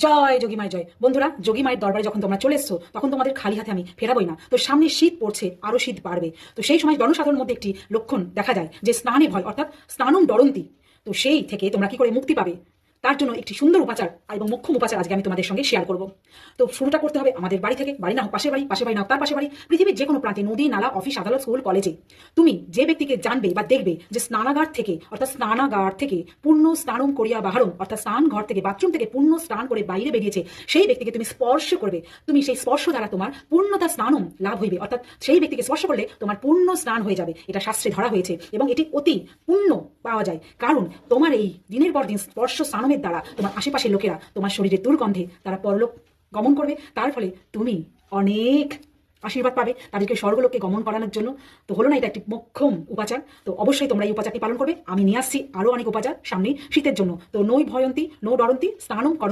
জয় যোগীমায় জয়। বন্ধুরা, যোগীমায়ের দরবারে যখন তোমরা চলে এসছো তখন তোমাদের খালি হাতে আমি ফেরাবোই না। তো সামনে শীত পড়ছে, আরো শীত বাড়বে। তো সেই সময় জনসাধারণের মধ্যে একটি লক্ষণ দেখা যায় যে স্নানে ভয়, অর্থাৎ স্নানম ডরন্তি। তো সেই থেকে তোমরা কি করে মুক্তি পাবে তার জন্য একটি সুন্দর উপাচার এবং মোক্ষম উপাচার আজকে আমি তোমাদের সঙ্গে শেয়ার করব। তো শুরুটা করতে হবে আমাদের বাড়ি থেকে, বাড়ি না হোক পাশে বাড়ি, পাশে বাড়ি না হোক তার পাশে বাড়ি, পৃথিবীর যে কোনো প্রান্তে, নদী নালা, অফিস আদালত, স্কুল কলেজে তুমি যে ব্যক্তিকে জানবে বা দেখবে যে স্নানাগার থেকে, অর্থাৎ স্নানাগার থেকে পূর্ণ স্নানম করিয়া বাহারম, অর্থাৎ স্নান ঘর থেকে, বাথরুম থেকে পূর্ণ স্নান করে বাইরে বেরিয়েছে, সেই ব্যক্তিকে তুমি স্পর্শ করবে। তুমি সেই স্পর্শ দ্বারা তোমার পূর্ণতা স্নানম লাভ হইবে, অর্থাৎ সেই ব্যক্তিকে স্পর্শ করলে তোমার পূর্ণ স্নান হয়ে যাবে। এটা শাস্ত্রে ধরা হয়েছে এবং এটি অতি পূর্ণ পাওয়া যায়। কারণ তোমার এই দিনের পর দিন স্পর্শ স্নানমের দ্বারা তোমার আশেপাশের লোকেরা তোমার শরীরের দুর্গন্ধে তারা পরলোক গমন করবে। তার ফলে তুমি অনেক আশীর্বাদ পাবে তাদেরকে স্বর্গলোককে গমন করানোর জন্য। তো হলো না এটা একটি মোক্ষম উপাচার। তো অবশ্যই তোমরা এই উপাচারটি পালন করবে। আমি নিয়ে আসছি আরো অনেক উপাচার সামনে শীতের জন্য। তো নৈ ভয়ন্তী নো ডরন্তি স্নানম করো।